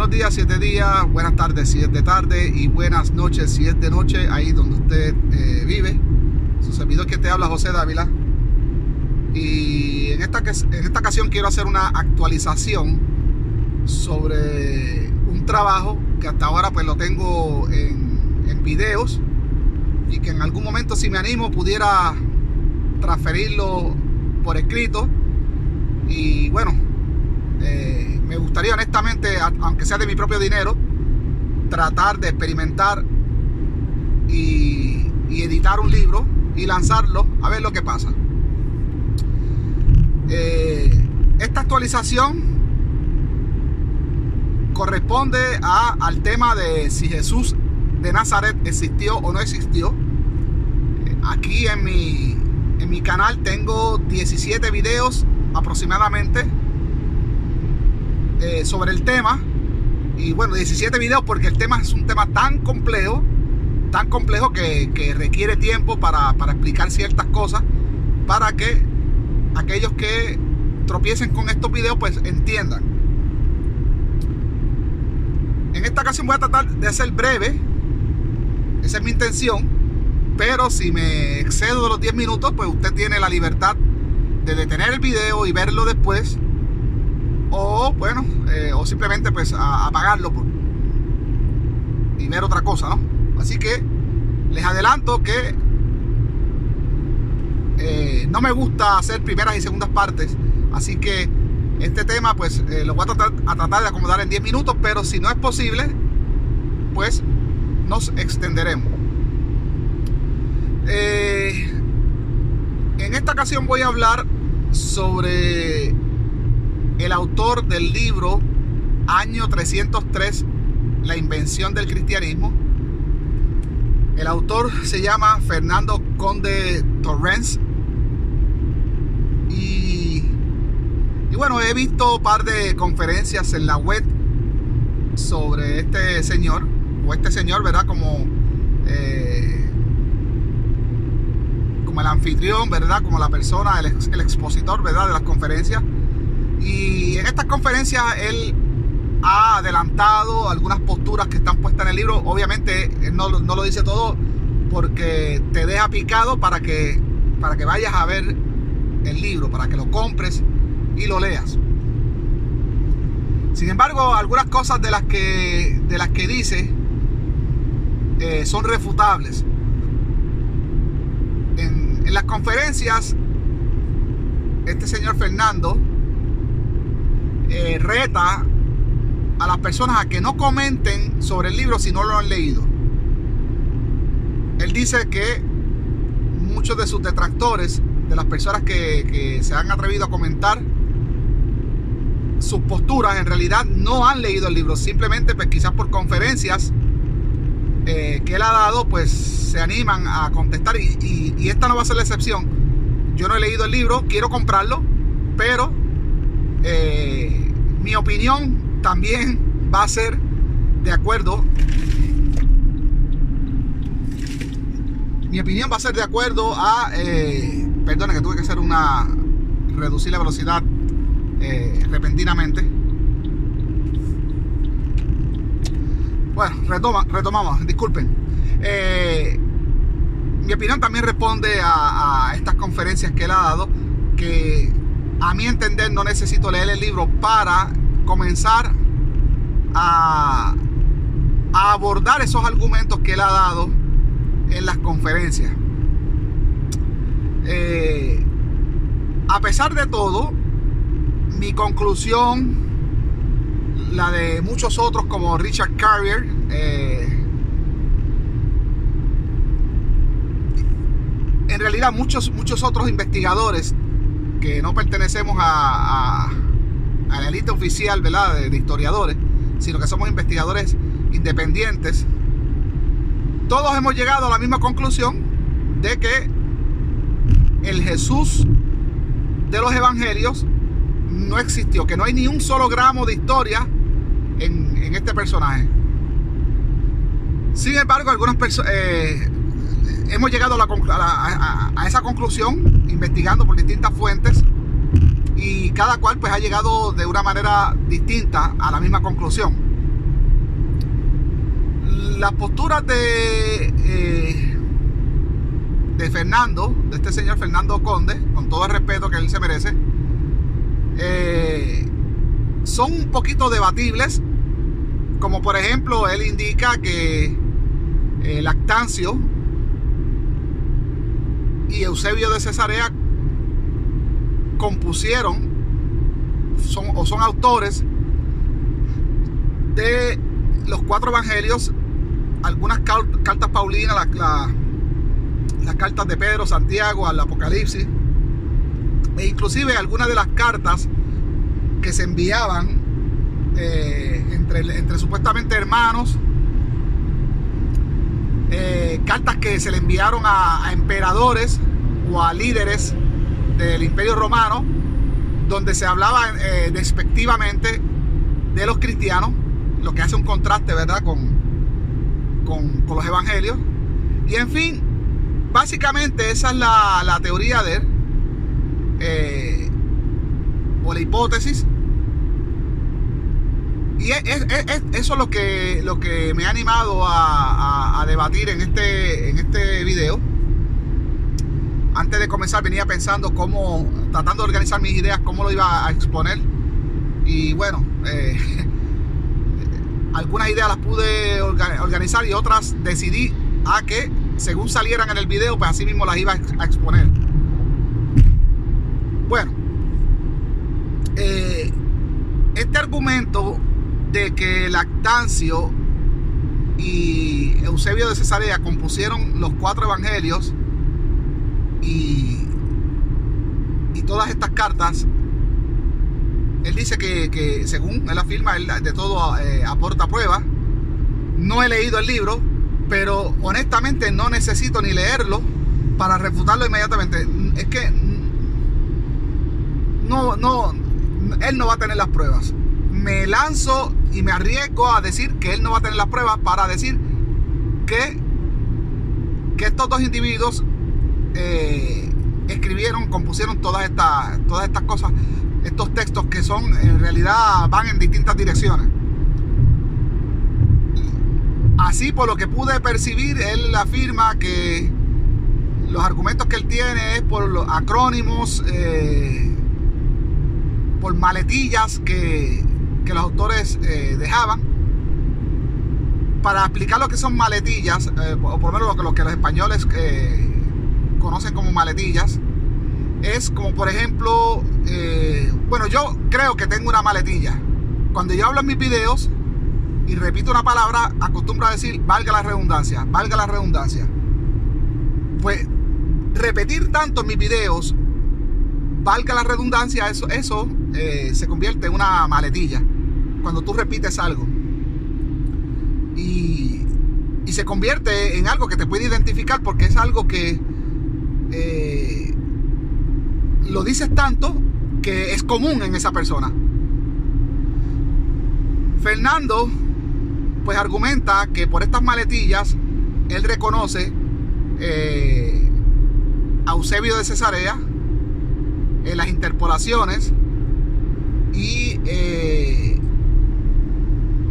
Buenos días si es de día, buenas tardes si es de tarde y buenas noches si es de noche, ahí donde usted vive. Su servidor que te habla, José Dávila. Y en esta ocasión quiero hacer una actualización sobre un trabajo que hasta ahora pues lo tengo en videos, y que en algún momento, si me animo, pudiera transferirlo por escrito. Y bueno, me gustaría honestamente, aunque sea de mi propio dinero, tratar de experimentar y editar un libro y lanzarlo a ver lo que pasa. Esta actualización corresponde al tema de si Jesús de Nazaret existió o no existió. Aquí en mi canal tengo 17 videos aproximadamente sobre el tema. Y bueno, 17 videos porque el tema es un tema tan complejo que requiere tiempo para explicar ciertas cosas, para que aquellos que tropiecen con estos videos pues entiendan. En esta ocasión voy a tratar de ser breve, esa es mi intención, pero si me excedo de los 10 minutos pues usted tiene la libertad de detener el video y verlo después, o bueno, o simplemente pues apagarlo y ver otra cosa, ¿no? Así que les adelanto que no me gusta hacer primeras y segundas partes, así que este tema pues lo voy a tratar de acomodar en 10 minutos, pero si no es posible pues nos extenderemos. En esta ocasión voy a hablar sobre el autor del libro Año 303, la invención del cristianismo. El autor se llama Fernando Conde Torrens. Y bueno, he visto un par de conferencias en la web sobre este señor, ¿verdad? Como el anfitrión, ¿verdad? Como la persona, el expositor, ¿verdad? De las conferencias. Y en estas conferencias él ha adelantado algunas posturas que están puestas en el libro. Obviamente él no lo dice todo, porque te deja picado para que vayas a ver el libro, para que lo compres y lo leas. Sin embargo, algunas cosas de las que dice son refutables. En las conferencias, este señor Fernando reta a las personas a que no comenten sobre el libro si no lo han leído. Él dice que muchos de sus detractores, de las personas que se han atrevido a comentar sus posturas, en realidad no han leído el libro. Simplemente pues quizás por conferencias que él ha dado pues se animan a contestar, y esta no va a ser la excepción. Yo no he leído el libro, quiero comprarlo, pero mi opinión también va a ser de acuerdo. Mi opinión va a ser de acuerdo a perdone que tuve que reducir la velocidad repentinamente. Bueno, retomamos, disculpen. Mi opinión también responde a estas conferencias que él ha dado, que a mi entender no necesito leer el libro para comenzar a abordar esos argumentos que él ha dado en las conferencias. A pesar de todo, mi conclusión, la de muchos otros como Richard Carrier, en realidad muchos otros investigadores que no pertenecemos a la élite oficial, ¿verdad?, de historiadores, sino que somos investigadores independientes, todos hemos llegado a la misma conclusión de que el Jesús de los evangelios no existió, que no hay ni un solo gramo de historia en este personaje. Sin embargo, algunas personas hemos llegado a esa conclusión investigando por distintas fuentes, y cada cual pues ha llegado de una manera distinta a la misma conclusión. Las posturas de Fernando, de este señor Fernando Conde, con todo el respeto que él se merece, son un poquito debatibles. Como por ejemplo, él indica que Lactancio y Eusebio de Cesarea compusieron son autores de los 4 evangelios, algunas cartas paulinas, las cartas de Pedro, Santiago, al Apocalipsis, e inclusive algunas de las cartas que se enviaban entre supuestamente hermanos, cartas que se le enviaron a emperadores o a líderes del Imperio Romano, donde se hablaba despectivamente de los cristianos, lo que hace un contraste, ¿verdad?, con los evangelios. Y en fin, básicamente esa es la teoría de él, o la hipótesis. Y eso es lo que me ha animado a debatir en este video. Antes de comenzar venía pensando tratando de organizar mis ideas, cómo lo iba a exponer. Y bueno, algunas ideas las pude organizar y otras decidí a que según salieran en el video, pues así mismo las iba a exponer. Bueno, este argumento de que Lactancio y Eusebio de Cesarea compusieron los 4 evangelios y todas estas cartas, él dice que según él afirma, él de todo aporta pruebas. No he leído el libro, pero honestamente no necesito ni leerlo para refutarlo inmediatamente. Es que él no va a tener las pruebas. Me lanzo y me arriesgo a decir que él no va a tener las pruebas para decir que estos 2 individuos compusieron todas estas cosas, estos textos que son en realidad van en distintas direcciones. Así, por lo que pude percibir, él afirma que los argumentos que él tiene es por los acrónimos, por maletillas que los autores dejaban. Para explicar lo que son maletillas, o por lo menos lo que los españoles conocen como maletillas, es como por ejemplo, bueno, yo creo que tengo una maletilla. Cuando yo hablo en mis videos y repito una palabra, acostumbro a decir valga la redundancia, valga la redundancia. Pues repetir tanto en mis videos, valga la redundancia, eso se convierte en una maletilla. Cuando tú repites algo y se convierte en algo que te puede identificar, porque es algo que lo dices tanto que es común en esa persona. Fernando pues argumenta que por estas maletillas él reconoce a Eusebio de Cesarea en las interpolaciones y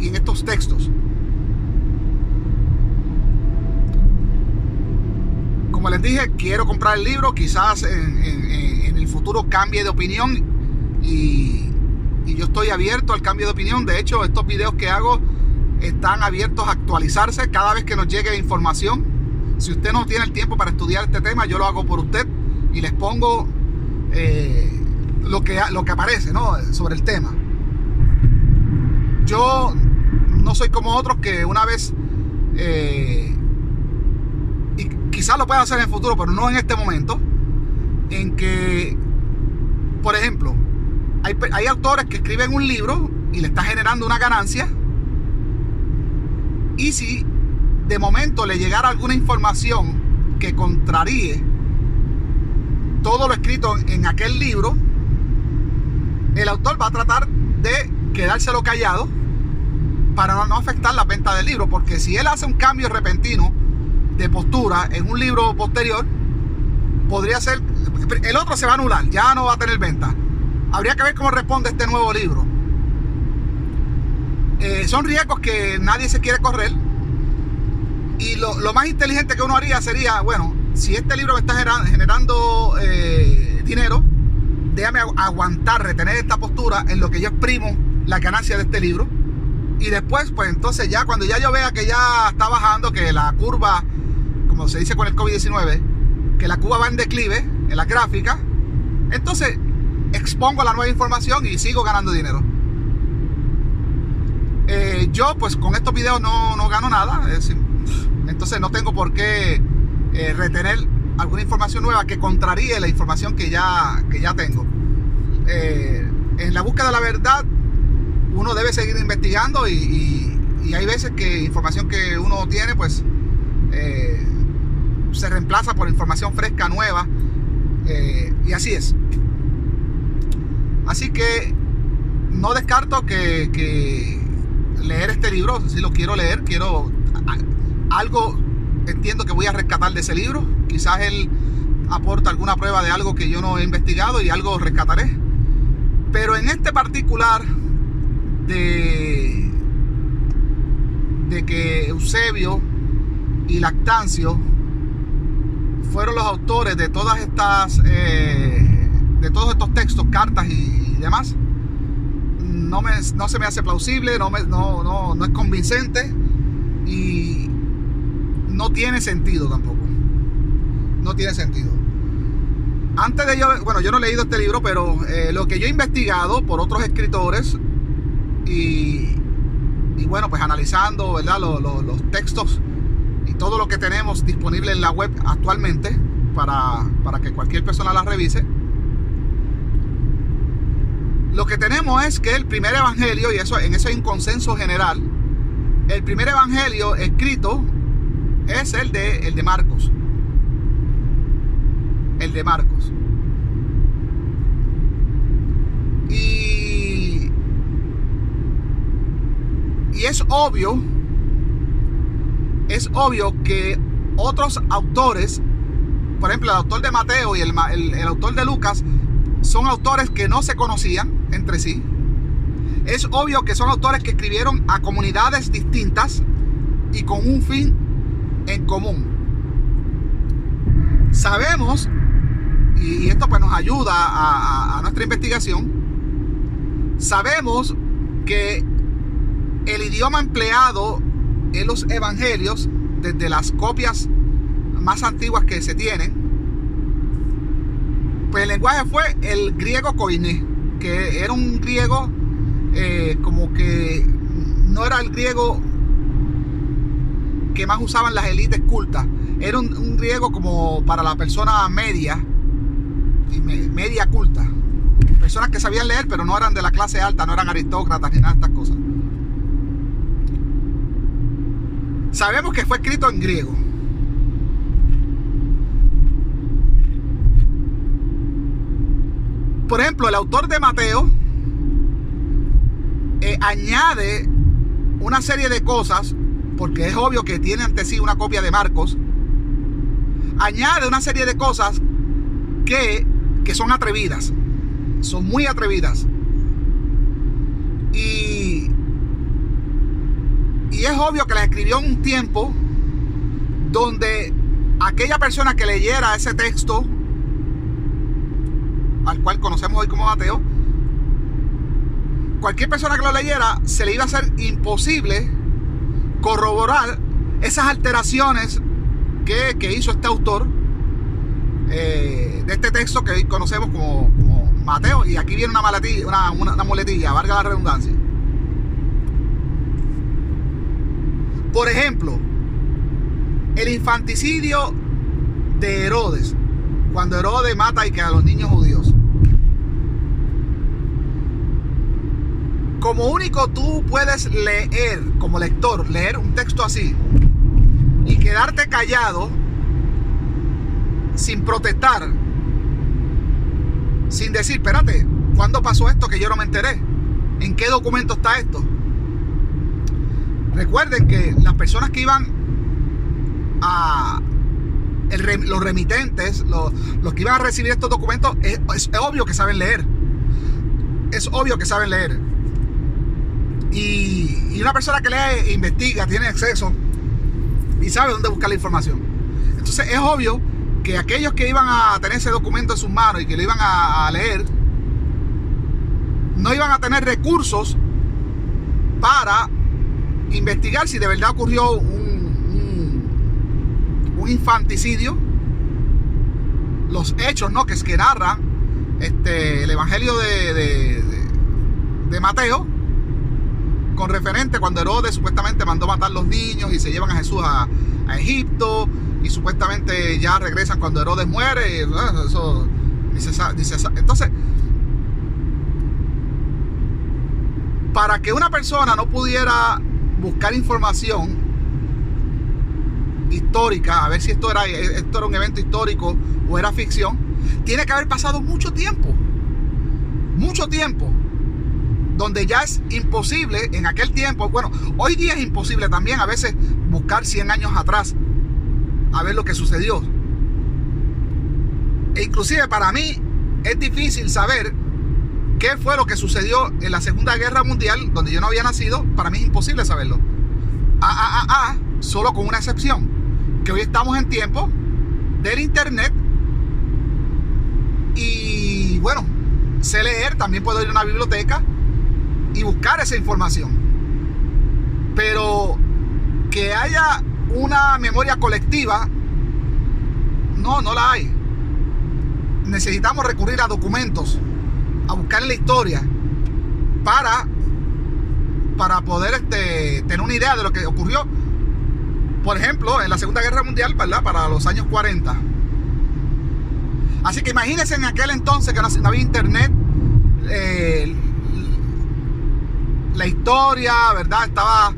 en estos textos. Como les dije, quiero comprar el libro. Quizás en el futuro cambie de opinión y yo estoy abierto al cambio de opinión. De hecho, estos videos que hago están abiertos a actualizarse cada vez que nos llegue información. Si usted no tiene el tiempo para estudiar este tema, yo lo hago por usted y les pongo lo que aparece, ¿no?, sobre el tema. Yo no soy como otros que una vez, y quizás lo pueda hacer en el futuro, pero no en este momento, en que, por ejemplo, hay autores que escriben un libro y le está generando una ganancia, y si de momento le llegara alguna información que contraríe todo lo escrito en aquel libro, el autor va a tratar de quedárselo callado para no afectar la venta del libro, porque si él hace un cambio repentino de postura en un libro posterior, podría ser, el otro se va a anular, ya no va a tener venta. Habría que ver cómo responde este nuevo libro. Son riesgos que nadie se quiere correr, Y lo más inteligente que uno haría sería, bueno, si este libro me está generando dinero, déjame aguantar, retener esta postura en lo que yo exprimo la ganancia de este libro. Y después, pues entonces ya cuando ya yo vea que ya está bajando, que la curva, como se dice con el COVID-19, que la curva va en declive en la gráfica, entonces expongo la nueva información y sigo ganando dinero. Yo pues con estos videos no gano nada, entonces no tengo por qué retener alguna información nueva que contraríe la información que ya tengo. En la búsqueda de la verdad uno debe seguir investigando y hay veces que información que uno tiene pues se reemplaza por información fresca, nueva, y así es. Así que no descarto que leer este libro, si lo quiero leer, algo entiendo que voy a rescatar de ese libro. Quizás él aporta alguna prueba de algo que yo no he investigado y algo rescataré. Pero en este particular de que Eusebio y Lactancio fueron los autores de todas estas de todos estos textos, cartas y demás, no se me hace plausible, no es convincente y no tiene sentido tampoco. No tiene sentido. Antes de yo no he leído este libro, pero lo que yo he investigado por otros escritores y bueno, pues analizando, ¿verdad?, los textos y todo lo que tenemos disponible en la web actualmente para que cualquier persona la revise. Lo que tenemos es que el primer evangelio, y en eso hay un consenso general, el primer evangelio escrito es el de Marcos. El de Marcos. Y es obvio que otros autores, por ejemplo el autor de Mateo y el autor de Lucas, son autores que no se conocían entre sí. Es obvio que son autores que escribieron a comunidades distintas y con un fin en común. Sabemos, y esto pues nos ayuda a nuestra investigación, sabemos que el idioma empleado en los evangelios, desde las copias más antiguas que se tienen, pues el lenguaje fue el griego koiné, que era un griego como que no era el griego que más usaban las élites cultas. Era un griego como para la persona media y media culta, personas que sabían leer pero no eran de la clase alta, no eran aristócratas ni nada de estas cosas. Sabemos que fue escrito en griego. Por ejemplo, el autor de Mateo añade una serie de cosas, porque es obvio que tiene ante sí una copia de Marcos. Añade una serie de cosas que son atrevidas, son muy atrevidas. Y es obvio que las escribió en un tiempo donde aquella persona que leyera ese texto, al cual conocemos hoy como Mateo, cualquier persona que lo leyera, se le iba a hacer imposible corroborar esas alteraciones que hizo este autor de este texto que hoy conocemos como Mateo. Y aquí viene una muletilla, valga la redundancia. Por ejemplo, el infanticidio de Herodes, cuando Herodes mata y que a los niños judíos. Como único tú puedes leer, como lector, leer un texto así y quedarte callado sin protestar, sin decir, espérate, ¿cuándo pasó esto que yo no me enteré? ¿En qué documento está esto? Recuerden que las personas que iban a los remitentes, los que iban a recibir estos documentos, es obvio que saben leer. Es obvio que saben leer. Y una persona que lee, investiga, tiene acceso y sabe dónde buscar la información. Entonces es obvio que aquellos que iban a tener ese documento en sus manos y que lo iban a leer, no iban a tener recursos para investigar si de verdad ocurrió un infanticidio, los hechos, ¿no?, que narran el Evangelio de Mateo, con referente cuando Herodes supuestamente mandó matar los niños y se llevan a Jesús a Egipto, y supuestamente ya regresan cuando Herodes muere. Eso dice. Entonces, para que una persona no pudiera buscar información histórica, a ver si esto era un evento histórico o era ficción, tiene que haber pasado mucho tiempo, donde ya es imposible en aquel tiempo. Bueno, hoy día es imposible también a veces buscar 100 años atrás a ver lo que sucedió. E inclusive para mí es difícil saber qué fue lo que sucedió en la Segunda Guerra Mundial, donde yo no había nacido. Para mí es imposible saberlo. Solo con una excepción, que hoy estamos en tiempo del internet y bueno, sé leer, también puedo ir a una biblioteca y buscar esa información. Pero que haya una memoria colectiva, no la hay. Necesitamos recurrir a documentos, a buscar en la historia para poder tener una idea de lo que ocurrió, por ejemplo, en la Segunda Guerra Mundial, ¿verdad?, para los años 40. Así que imagínense en aquel entonces que no había internet, la historia, ¿verdad?, estaba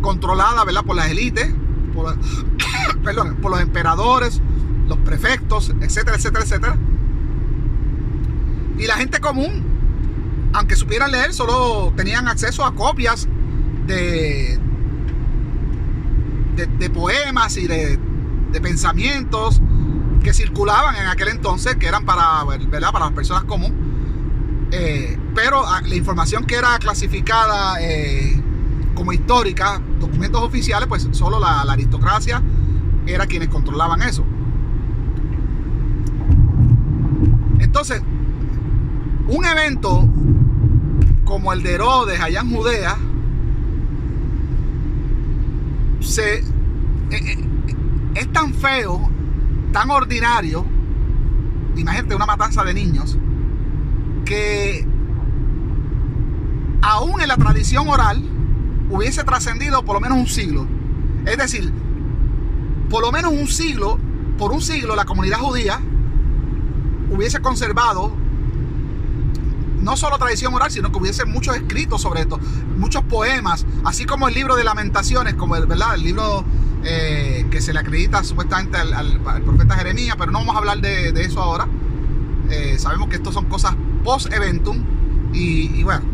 controlada, ¿verdad?, por las élites, por los emperadores, los prefectos, etcétera, etcétera, etcétera. Y la gente común, aunque supieran leer, solo tenían acceso a copias de poemas y de pensamientos que circulaban en aquel entonces, que eran para, ¿verdad?, para las personas comunes. Pero la información que era clasificada como histórica, documentos oficiales, pues solo la aristocracia era quienes controlaban eso. Entonces, un evento como el de Herodes allá en Judea es tan feo, tan ordinario, imagínate, una matanza de niños, que aún en la tradición oral hubiese trascendido por lo menos un siglo. Es decir, por lo menos por un siglo la comunidad judía hubiese conservado no solo tradición oral, sino que hubiese muchos escritos sobre esto, muchos poemas, así como el libro de Lamentaciones, como ¿verdad?, el libro que se le acredita supuestamente al profeta Jeremías, pero no vamos a hablar de eso ahora. Sabemos que esto son cosas post-eventum y bueno,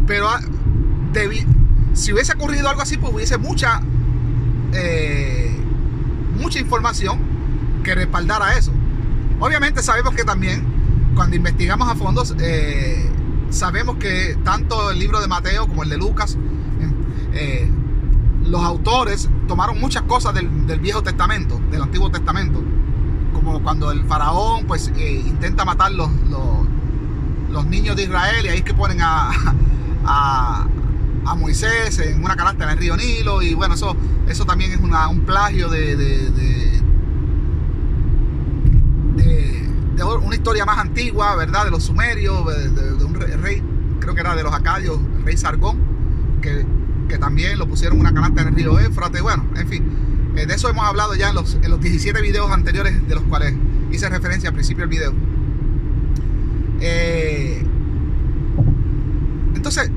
pero si hubiese ocurrido algo así, pues hubiese mucha información que respaldara eso. Obviamente sabemos que también, cuando investigamos a fondo, sabemos que tanto el libro de Mateo como el de Lucas, los autores tomaron muchas cosas del Viejo Testamento, del Antiguo Testamento, como cuando el faraón pues intenta matar los niños de Israel, y ahí es que ponen a Moisés en una canasta en el río Nilo. Y bueno, eso también es un plagio de una historia más antigua, ¿verdad?, de los sumerios, de un rey, creo que era de los acadios, el rey Sargón, que también lo pusieron en una canasta en el río Éufrates. Bueno, en fin, de eso hemos hablado ya en los 17 videos anteriores, de los cuales hice referencia al principio del video. Entonces,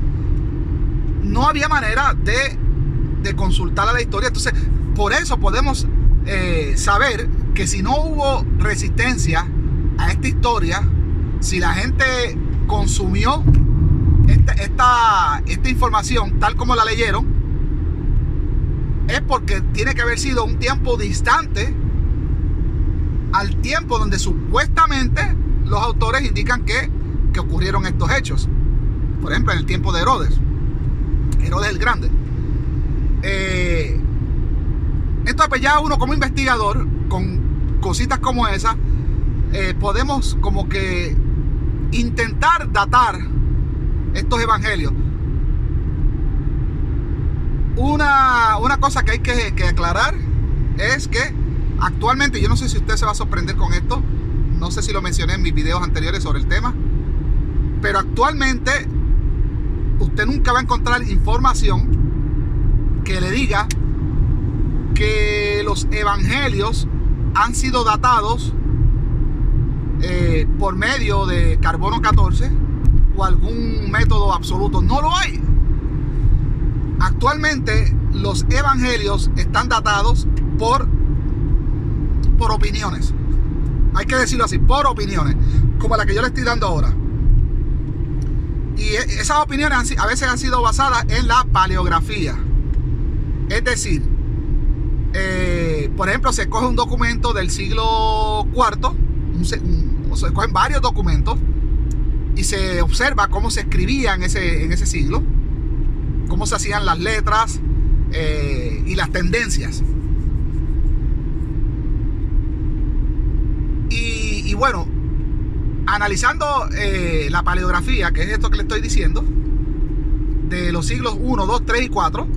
no había manera de consultar a la historia. Entonces, por eso podemos saber que si no hubo resistencia a esta historia, si la gente consumió esta información tal como la leyeron, es porque tiene que haber sido un tiempo distante al tiempo donde supuestamente los autores indican que ocurrieron estos hechos. Por ejemplo, en el tiempo de Herodes el Grande. Entonces pues ya uno como investigador, con cositas como esas, podemos como que intentar datar estos evangelios. Una cosa que hay que aclarar es que actualmente, yo no sé si usted se va a sorprender con esto, no sé si lo mencioné en mis videos anteriores sobre el tema, pero actualmente usted nunca va a encontrar información que le diga que los evangelios han sido datados por medio de carbono 14 o algún método absoluto. No lo hay. Actualmente los evangelios están datados por opiniones. Hay que decirlo así, por opiniones, como la que yo le estoy dando ahora. Y esas opiniones a veces han sido basadas en la paleografía. Es decir, por ejemplo, se coge un documento del siglo IV, se cogen varios documentos y se observa cómo se escribía en ese siglo, cómo se hacían las letras y las tendencias. Y bueno, analizando la paleografía, que es esto que le estoy diciendo, de los siglos 1, 2, 3 y 4,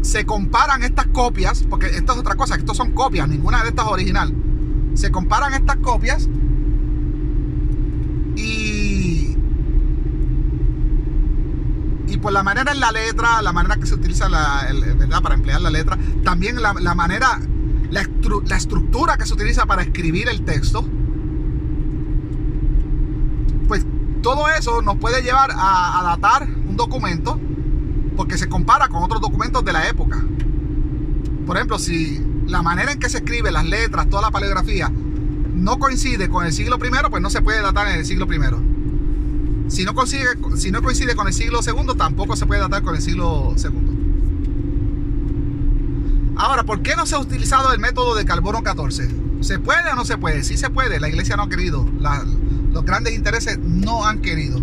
se comparan estas copias, porque esto es otra cosa, estos son copias, ninguna de estas es original. Se comparan estas copias y por la manera en la letra, la manera que se utiliza ¿verdad? Para emplear la letra, también la manera, la estructura que se utiliza para escribir el texto, pues todo eso nos puede llevar a datar un documento, porque se compara con otros documentos de la época. Por ejemplo, si la manera en que se escribe las letras, toda la paleografía, no coincide con el siglo I, pues no se puede datar en el siglo I. Si no coincide con el siglo II, tampoco se puede datar con el siglo II. Ahora, ¿por qué no se ha utilizado el método de carbono 14? ¿Se puede o no se puede? Sí se puede. La iglesia no ha querido. Los grandes intereses no han querido.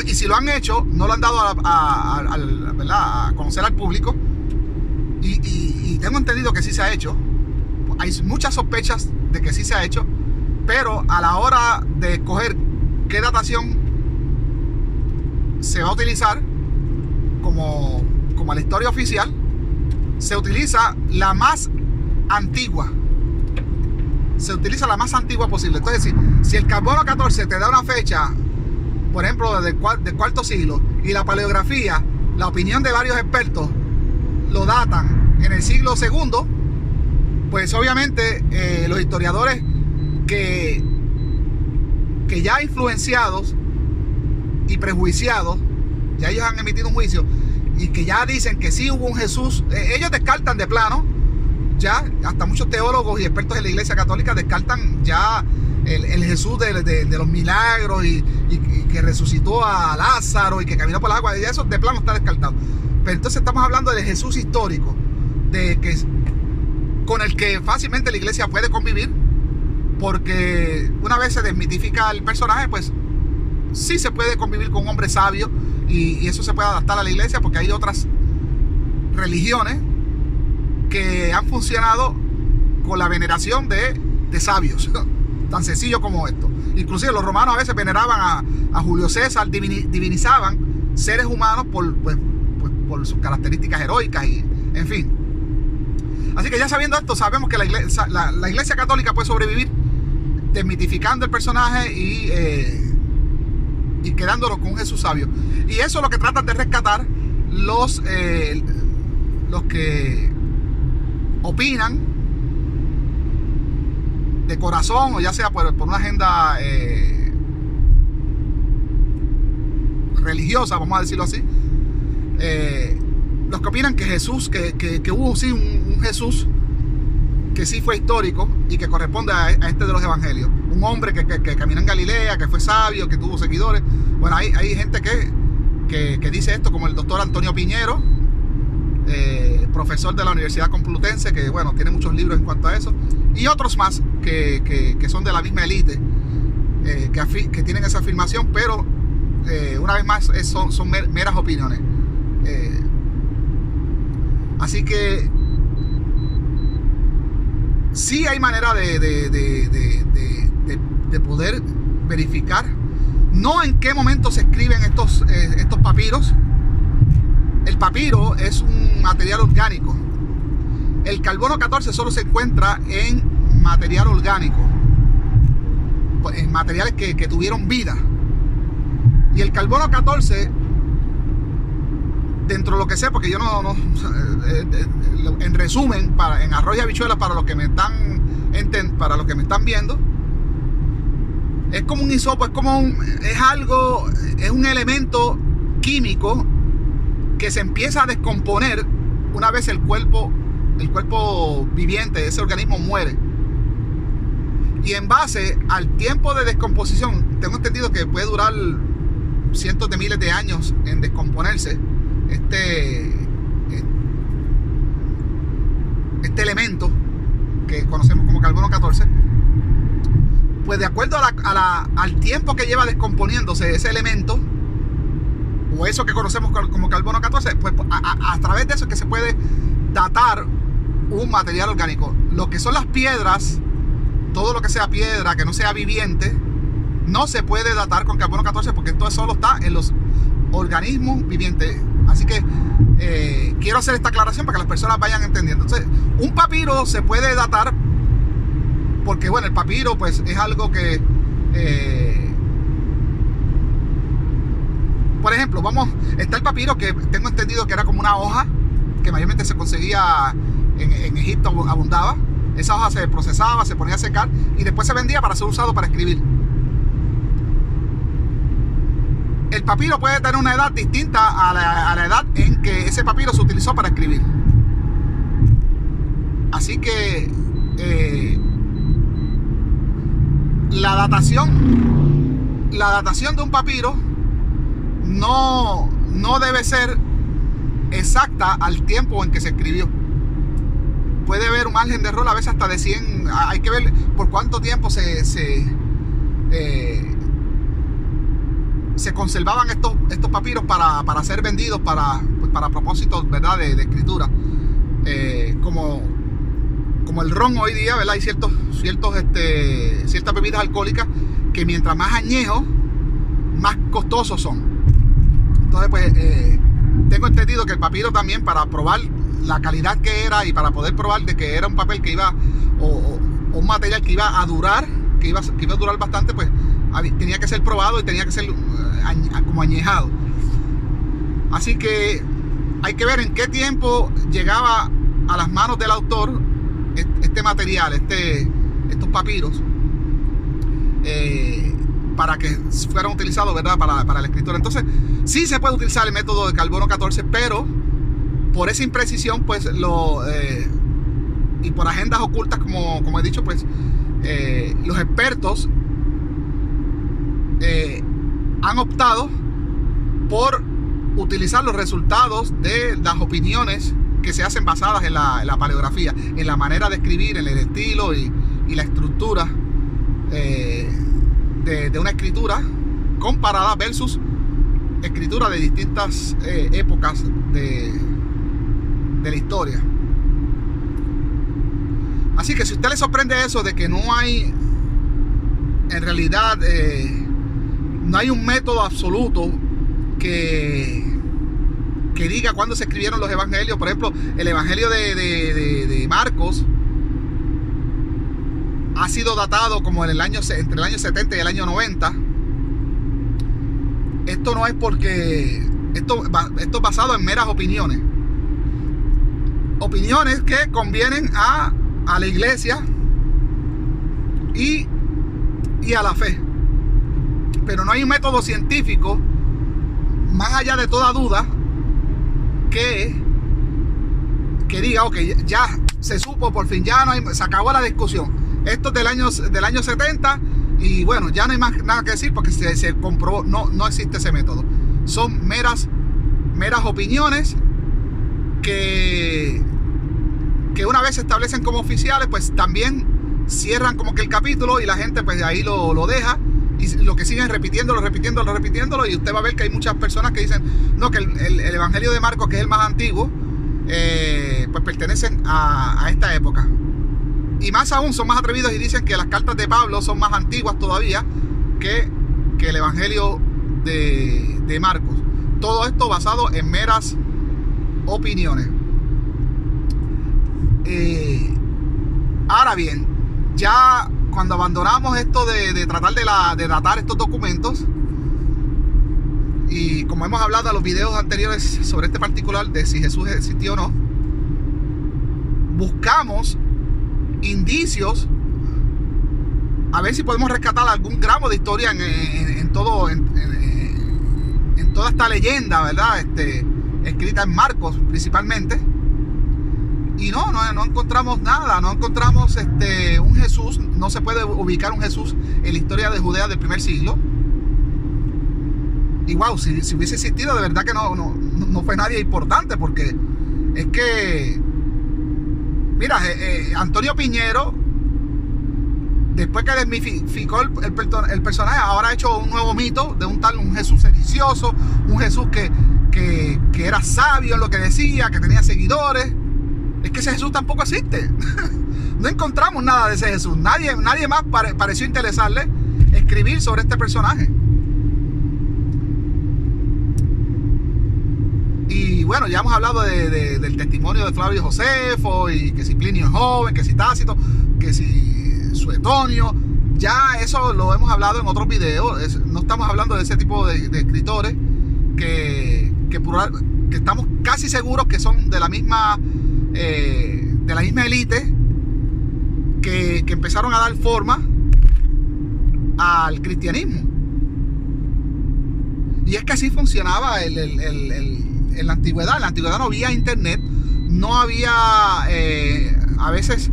Y si lo han hecho, no lo han dado a conocer al público. Y tengo entendido que sí se ha hecho. Hay muchas sospechas de que sí se ha hecho. Pero a la hora de escoger qué datación se va a utilizar como la historia oficial, se utiliza la más antigua. Se utiliza la más antigua posible. Entonces, si el carbono 14 te da una fecha, por ejemplo, del cuarto siglo, y la paleografía, la opinión de varios expertos, lo datan en el siglo II, pues obviamente los historiadores que ya influenciados y prejuiciados, ya ellos han emitido un juicio y que ya dicen que sí hubo un Jesús, ellos descartan de plano, ya hasta muchos teólogos y expertos de la Iglesia Católica descartan ya el Jesús de los milagros y que resucitó a Lázaro y que caminó por las aguas, y eso de plano está descartado. Pero entonces estamos hablando de Jesús histórico, con el que fácilmente la iglesia puede convivir, porque una vez se desmitifica el personaje, pues sí se puede convivir con un hombre sabio, y eso se puede adaptar a la iglesia, porque hay otras religiones que han funcionado con la veneración de sabios, tan sencillo como esto. Inclusive los romanos a veces veneraban a Julio César, divinizaban seres humanos por sus características heroicas, y en fin. Así que ya sabiendo esto, sabemos que la iglesia católica puede sobrevivir desmitificando el personaje y quedándonos con un Jesús sabio. Y eso es lo que tratan de rescatar los que opinan de corazón, o ya sea por una agenda religiosa, vamos a decirlo así. Los que opinan que Jesús, que hubo sí un Jesús que sí fue histórico y que corresponde a este de los evangelios, un hombre que caminó en Galilea, que fue sabio, que tuvo seguidores. Bueno, hay gente que dice esto, como el doctor Antonio Piñero, profesor de la Universidad Complutense, que bueno, tiene muchos libros en cuanto a eso, y otros más que son de la misma élite, que tienen esa afirmación, pero una vez más son meras opiniones. Así que sí hay manera de poder verificar, no en qué momento se escriben estos papiros. El papiro es un material orgánico. El carbono 14 solo se encuentra en material orgánico, en materiales que tuvieron vida. Y el carbono 14, dentro de lo que sé, porque yo en resumen, en arroz y habichuelas, para los que me están viendo, es como un hisopo, es un elemento químico que se empieza a descomponer una vez el cuerpo viviente de ese organismo muere. Y en base al tiempo de descomposición, tengo entendido que puede durar cientos de miles de años en descomponerse este elemento que conocemos como carbono 14. Pues de acuerdo al tiempo que lleva descomponiéndose ese elemento, o eso que conocemos como carbono 14, pues a través de eso es que se puede datar un material orgánico. Lo que son las piedras, todo lo que sea piedra, que no sea viviente, no se puede datar con carbono 14, porque esto solo está en los organismos vivientes. Así que quiero hacer esta aclaración para que las personas vayan entendiendo. Entonces, un papiro se puede datar porque, bueno, el papiro pues es algo que por ejemplo, está el papiro, que tengo entendido que era como una hoja que mayormente se conseguía en Egipto, abundaba. Esa hoja se procesaba, se ponía a secar y después se vendía para ser usado para escribir. El papiro puede tener una edad distinta a la edad en que ese papiro se utilizó para escribir. Así que la datación de un papiro no debe ser exacta al tiempo en que se escribió. Puede haber un margen de error a veces hasta de 100. Hay que ver por cuánto tiempo se conservaban estos papiros para ser vendidos para propósitos, ¿verdad?, de escritura. Como el ron hoy día, ¿verdad? Hay ciertas bebidas alcohólicas que mientras más añejos, más costosos son. Entonces, pues, tengo entendido que el papiro también, para probar la calidad que era y para poder probar de que era un papel que iba, o un material que iba a durar, que iba a durar bastante, pues tenía que ser probado y tenía que ser como añejado. Así que hay que ver en qué tiempo llegaba a las manos del autor este material, estos papiros, para que fueran utilizados, ¿verdad?, para la escritura. Entonces, sí se puede utilizar el método de carbono 14, pero por esa imprecisión, pues, y por agendas ocultas, como he dicho, pues, los expertos han optado por utilizar los resultados de las opiniones que se hacen basadas en la paleografía, en la manera de escribir, en el estilo y la estructura de una escritura comparada versus escritura de distintas épocas de la historia. Así que si a usted le sorprende eso de que no hay, en realidad, no hay un método absoluto que diga cuándo se escribieron los evangelios. Por ejemplo, el evangelio de Marcos ha sido datado como entre el año 70 y el año 90. Esto no es porque esto es basado en meras opiniones que convienen a la iglesia y a la fe, pero no hay un método científico, más allá de toda duda, que diga, ok, ya se supo, por fin, ya no hay, se acabó la discusión. Esto es del año 70 y bueno, ya no hay más nada que decir porque se comprobó. No existe ese método. Son meras opiniones que una vez se establecen como oficiales, pues también cierran como que el capítulo y la gente pues ahí lo deja. Y lo que siguen repitiéndolo, y usted va a ver que hay muchas personas que dicen, no, que el evangelio de Marcos, que es el más antiguo, pues pertenecen a esta época. Y más aún son más atrevidos y dicen que las cartas de Pablo son más antiguas todavía que el Evangelio de Marcos. Todo esto basado en meras opiniones. Ahora bien, ya cuando abandonamos esto de tratar de datar estos documentos, y como hemos hablado en los videos anteriores sobre este particular de si Jesús existió o no, buscamos indicios a ver si podemos rescatar algún gramo de historia en toda esta leyenda, ¿verdad? Escrita en Marcos principalmente. Y no encontramos nada, no encontramos un Jesús, no se puede ubicar un Jesús en la historia de Judea del primer siglo. Y wow, si hubiese existido, de verdad que no fue nadie importante, porque es que, mira, Antonio Piñero, después que desmitificó el personaje, ahora ha hecho un nuevo mito de un Jesús sedicioso, un Jesús que era sabio en lo que decía, que tenía seguidores. Es que ese Jesús tampoco existe. No encontramos nada de ese Jesús. Nadie más pareció interesarle escribir sobre este personaje. Y bueno, ya hemos hablado del testimonio de Flavio Josefo, y que si Plinio es joven, que si Tácito, que si Suetonio. Ya eso lo hemos hablado en otros videos. No estamos hablando de ese tipo de escritores que estamos casi seguros que son de la misma élite que empezaron a dar forma al cristianismo. Y es que así funcionaba en la antigüedad. En la antigüedad no había internet, no había a veces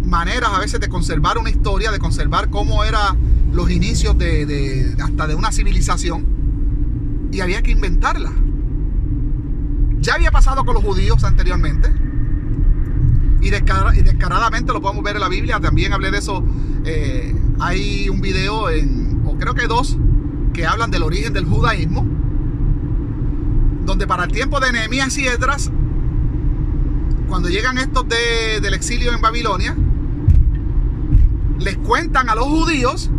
maneras de conservar una historia, de conservar cómo eran los inicios hasta de una civilización, y había que inventarla. Ya había pasado con los judíos anteriormente, y descaradamente lo podemos ver en la Biblia. También hablé de eso. Hay un video, o creo que dos, que hablan del origen del judaísmo, donde para el tiempo de Nehemías y Esdras, cuando llegan estos del exilio en Babilonia, les cuentan a los judíos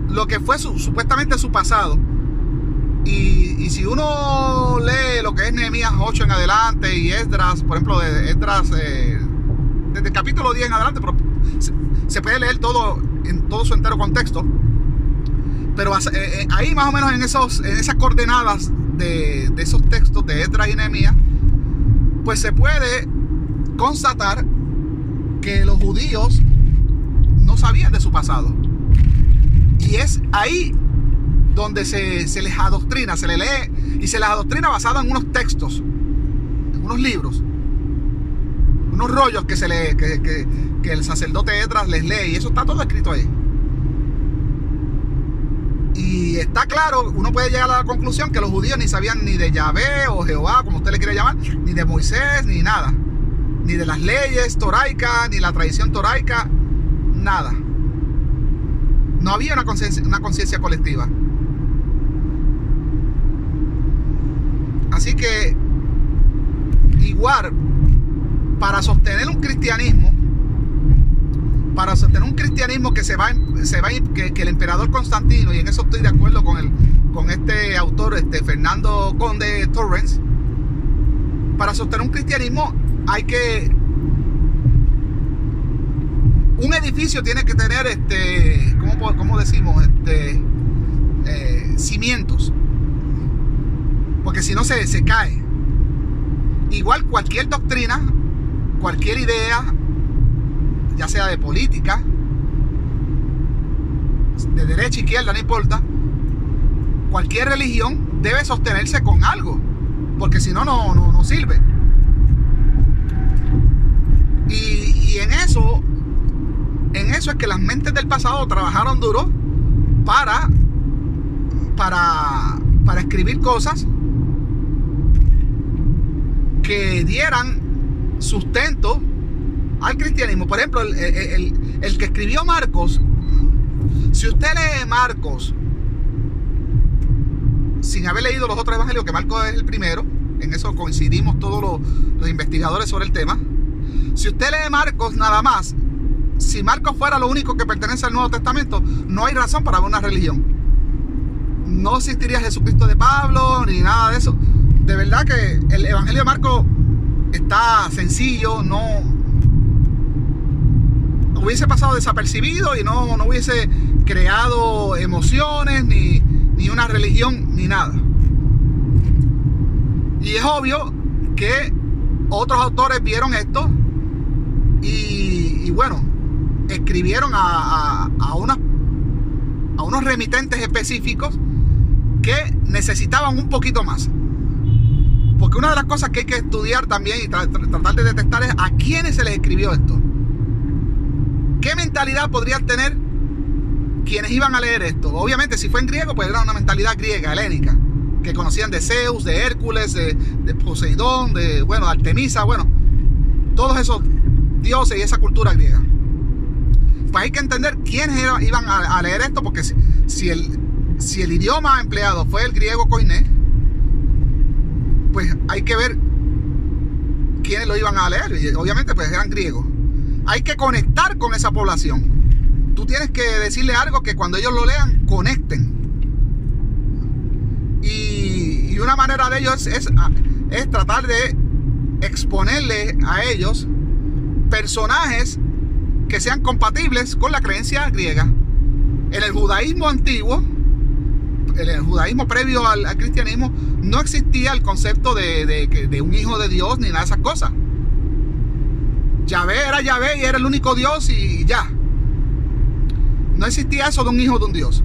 lo que fue supuestamente su pasado. Y si uno lee lo que es Nehemías 8 en adelante, y Esdras, por ejemplo, de Esdras, desde el capítulo 10 en adelante, pero se puede leer todo en todo su entero contexto. Pero ahí más o menos en esas coordenadas de esos textos de Esdras y Nehemías, pues se puede constatar que los judíos no sabían de su pasado. Y es ahí donde se les adoctrina, se les lee, y se les adoctrina basado en unos textos, en unos libros, unos rollos que el sacerdote Esdras les lee, y eso está todo escrito ahí. Y está claro, uno puede llegar a la conclusión que los judíos ni sabían ni de Yahvé o Jehová, como usted le quiere llamar, ni de Moisés, ni nada, ni de las leyes toraicas, ni la tradición toraica, nada. No había una conciencia colectiva. Así que, igual, para sostener un cristianismo, que el emperador Constantino, y en eso estoy de acuerdo con este autor, Fernando Conde Torrens, para sostener un cristianismo un edificio tiene que tener ¿cómo decimos? Cimientos, porque si no se cae. Igual cualquier doctrina, cualquier idea, ya sea de política, de derecha, izquierda, no importa, cualquier religión debe sostenerse con algo, porque si no, no sirve. Y en eso es que las mentes del pasado trabajaron duro para escribir cosas que dieran sustento al cristianismo. Por ejemplo, el que escribió Marcos, si usted lee Marcos sin haber leído los otros evangelios, que Marcos es el primero, en eso coincidimos todos los investigadores sobre el tema. Si usted lee Marcos nada más, si Marcos fuera lo único que pertenece al Nuevo Testamento, no hay razón para haber una religión. No existiría Jesucristo de Pablo, ni nada de eso. De verdad que el Evangelio de Marcos está sencillo, no hubiese pasado desapercibido y no hubiese creado emociones, ni una religión, ni nada. Y es obvio que otros autores vieron esto y bueno, escribieron a unos remitentes específicos que necesitaban un poquito más. Porque una de las cosas que hay que estudiar también y tratar de detectar es a quiénes se les escribió esto. ¿Qué mentalidad podrían tener quienes iban a leer esto? Obviamente, si fue en griego, pues era una mentalidad griega, helénica, que conocían de Zeus, de Hércules, de Poseidón, de Artemisa, todos esos dioses y esa cultura griega. Pues hay que entender quiénes iban a leer esto, porque si el idioma empleado fue el griego koiné, pues hay que ver quiénes lo iban a leer. Y obviamente pues eran griegos. Hay que conectar con esa población. Tú tienes que decirle algo que cuando ellos lo lean, conecten. Y una manera de ellos es tratar de exponerle a ellos personajes que sean compatibles con la creencia griega. En el judaísmo antiguo, en el judaísmo previo al cristianismo, no existía el concepto de un hijo de Dios ni nada de esas cosas. Yahvé era Yahvé y era el único Dios y ya. No existía eso de un hijo de un Dios.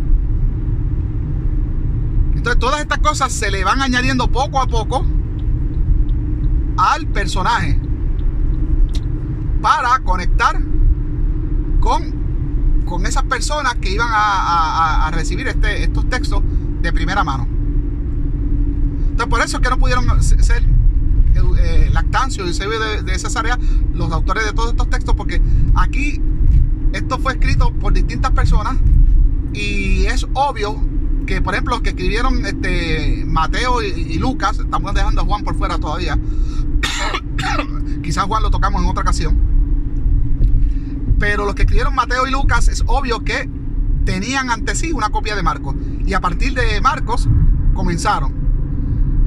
Entonces todas estas cosas se le van añadiendo poco a poco al personaje para conectar con esas personas que iban a recibir estos textos de primera mano. Entonces por eso es que no pudieron ser Lactancio y Eusebio de Cesarea los autores de todos estos textos, porque aquí esto fue escrito por distintas personas y es obvio que, por ejemplo, los que escribieron Mateo y Lucas, estamos dejando a Juan por fuera todavía, quizás Juan lo tocamos en otra ocasión, pero los que escribieron Mateo y Lucas es obvio que tenían ante sí una copia de Marcos, y a partir de Marcos comenzaron.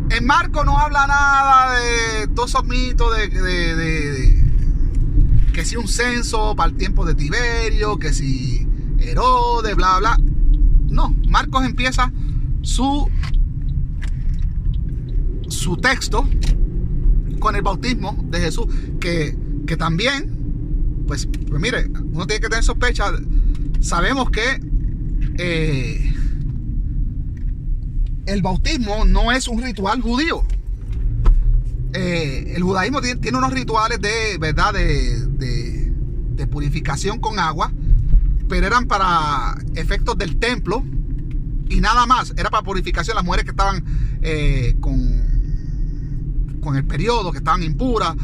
En Marcos no habla nada de todos esos mitos de que si un censo para el tiempo de Tiberio, que si Herodes, bla, bla. No, Marcos empieza su texto con el bautismo de Jesús, que también, pues mire, uno tiene que tener sospecha. Sabemos que el bautismo no es un ritual judío. El judaísmo tiene unos rituales de verdad de purificación con agua, pero eran para efectos del templo y nada más. Era para purificación. Las mujeres que estaban con el periodo, que estaban impuras,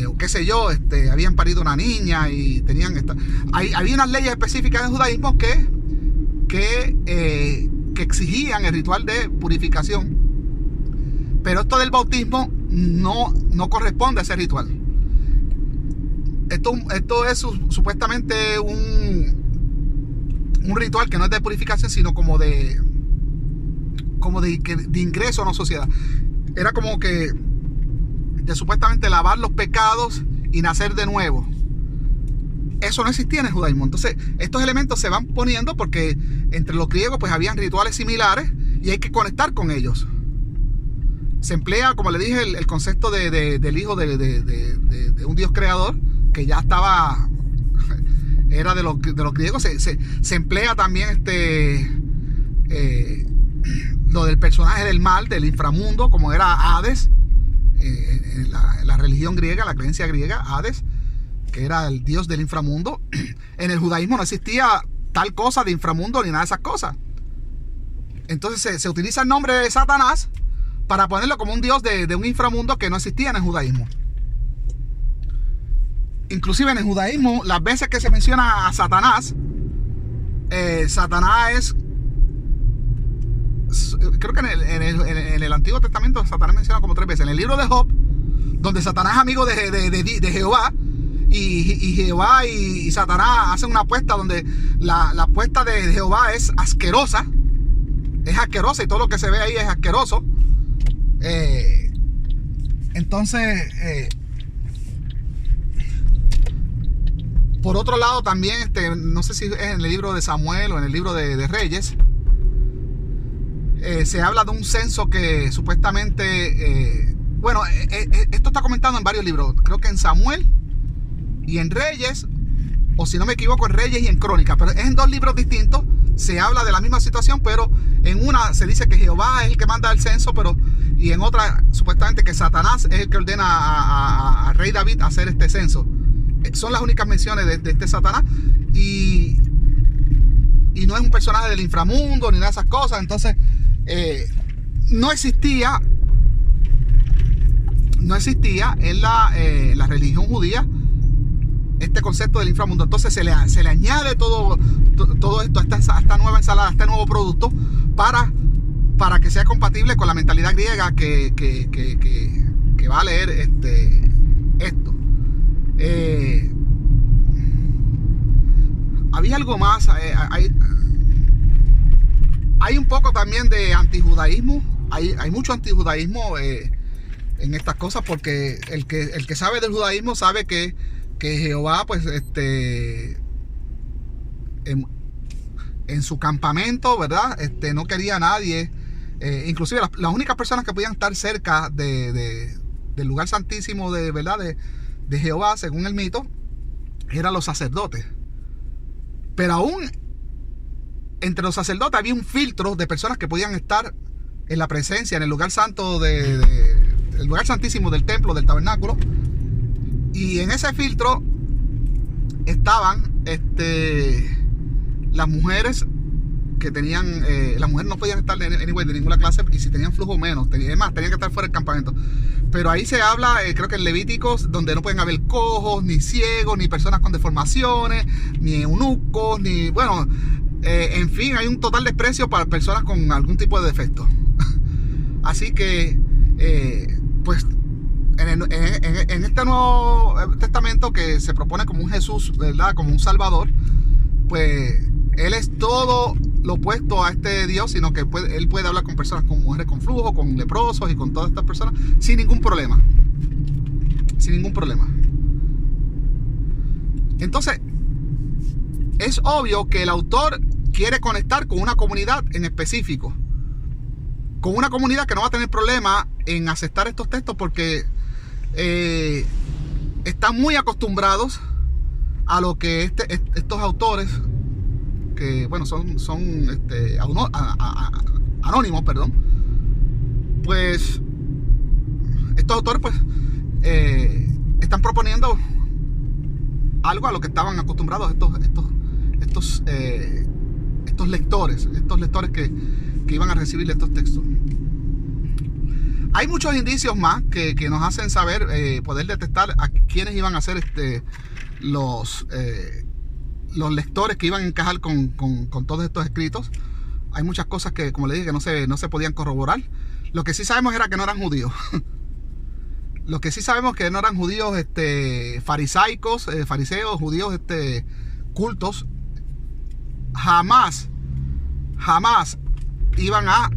o qué sé yo, habían parido una niña y tenían había unas leyes específicas en el judaísmo que exigían el ritual de purificación, pero esto del bautismo no corresponde a ese ritual. Esto es supuestamente un ritual que no es de purificación, sino como de ingreso a una sociedad. Era como que de supuestamente lavar los pecados y nacer de nuevo. Eso no existía en el judaísmo. Entonces estos elementos se van poniendo porque entre los griegos pues habían rituales similares y hay que conectar con ellos. Se emplea, como le dije, el concepto del hijo de un Dios creador, que ya estaba, era de los griegos. Se emplea también lo del personaje del mal, del inframundo, como era Hades, en la religión griega, la creencia griega, Hades, que era el dios del inframundo. En el judaísmo no existía tal cosa de inframundo ni nada de esas cosas. Entonces se utiliza el nombre de Satanás para ponerlo como un dios de un inframundo que no existía en el judaísmo. Inclusive en el judaísmo, las veces que se menciona a Satanás, Satanás es creo que en el Antiguo Testamento Satanás menciona como 3 veces. En el libro de Job, donde Satanás es amigo de Jehová, y Jehová y Satanás hacen una apuesta donde la apuesta de Jehová es asquerosa y todo lo que se ve ahí es asqueroso. Entonces, por otro lado también, no sé si es en el libro de Samuel o en el libro de Reyes, se habla de un censo que supuestamente, esto está comentado en varios libros, creo que en Samuel y en Reyes, o si no me equivoco en Reyes y en Crónicas, pero es en 2 libros distintos. Se habla de la misma situación, pero en una se dice que Jehová es el que manda el censo, y en otra supuestamente que Satanás es el que ordena a rey David hacer este censo. Son las únicas menciones de este Satanás, y no es un personaje del inframundo ni nada de esas cosas. Entonces no existía en la religión judía este concepto del inframundo. Entonces se le añade todo esto a esta nueva ensalada, a este nuevo producto, para que sea compatible con la mentalidad griega que va a leer esto. Había algo más. Hay un poco también de antijudaísmo. Hay mucho antijudaísmo en estas cosas, porque el que sabe del judaísmo sabe que Jehová, pues, en su campamento, ¿verdad? No quería a nadie. Inclusive las únicas personas que podían estar cerca del lugar santísimo ¿verdad? de Jehová, según el mito, eran los sacerdotes. Pero aún entre los sacerdotes había un filtro de personas que podían estar en la presencia, en el lugar santo el lugar santísimo del templo, del tabernáculo. Y en ese filtro estaban las mujeres que tenían, las mujeres no podían estar de ninguna clase, y si tenían flujo menos, además tenían que estar fuera del campamento. Pero ahí se habla, creo que en Levíticos, donde no pueden haber cojos, ni ciegos, ni personas con deformaciones, ni eunucos, en fin, hay un total desprecio para personas con algún tipo de defecto. Así que, pues, en este Nuevo Testamento, que se propone como un Jesús, ¿verdad? Como un Salvador, pues Él es todo lo opuesto a este Dios, sino que Él puede hablar con personas, con mujeres con flujo, con leprosos y con todas estas personas sin ningún problema. Sin ningún problema. Entonces, es obvio que el autor quiere conectar con una comunidad en específico, con una comunidad que no va a tener problema en aceptar estos textos, porque están muy acostumbrados a lo que estos autores, que bueno, son anónimos, perdón, pues estos autores pues están proponiendo algo a lo que estaban acostumbrados estos lectores que iban a recibir estos textos. Hay muchos indicios más que nos hacen saber, poder detectar a quiénes iban a ser los lectores que iban a encajar con todos estos escritos. Hay muchas cosas que, como le dije, que no se podían corroborar. Lo que sí sabemos era que no eran judíos. Lo que sí sabemos que no eran judíos fariseos, judíos cultos. Jamás iban a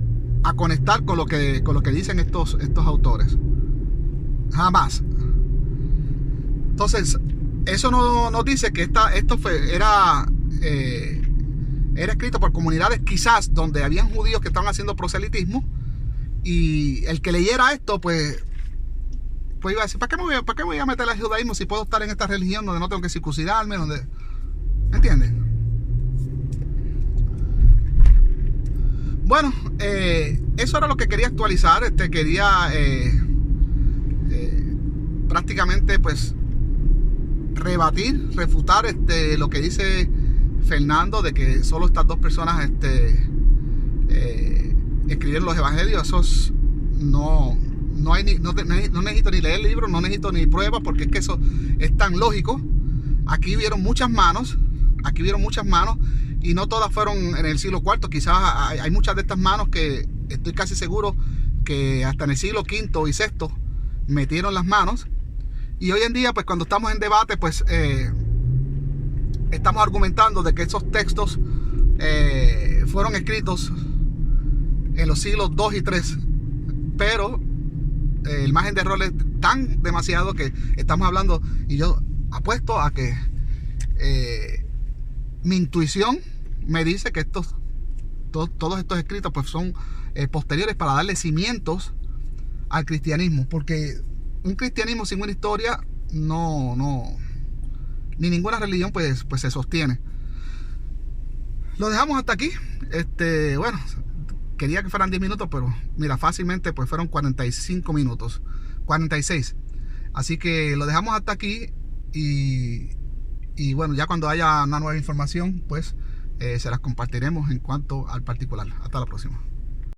conectar con lo que dicen estos autores. Jamás. Entonces, eso nos dice que esto era escrito por comunidades quizás donde habían judíos que estaban haciendo proselitismo, y el que leyera esto pues iba a decir, ¿para qué me voy a meter al judaísmo si puedo estar en esta religión donde no tengo que circuncidarme? ¿Me entiendes? Bueno, eso era lo que quería actualizar. Quería prácticamente pues refutar lo que dice Fernando, de que solo estas 2 personas escribieron los evangelios. Eso no necesito ni leer el libro, no necesito ni pruebas, porque es que eso es tan lógico. Aquí vieron muchas manos, y no todas fueron en el siglo IV. Quizás hay muchas de estas manos que estoy casi seguro que hasta en el siglo V y VI metieron las manos. Y hoy en día, pues cuando estamos en debate, pues estamos argumentando de que esos textos fueron escritos en los siglos II y III, pero el margen de error es tan demasiado que estamos hablando, y yo apuesto a que mi intuición me dice que todos estos escritos pues son posteriores para darle cimientos al cristianismo, porque un cristianismo sin una historia ni ninguna religión pues se sostiene. Lo dejamos hasta aquí. Bueno, quería que fueran 10 minutos, pero mira, fácilmente pues fueron 45 minutos, 46. Así que lo dejamos hasta aquí, y bueno, ya cuando haya una nueva información, pues se las compartiremos en cuanto al particular. Hasta la próxima.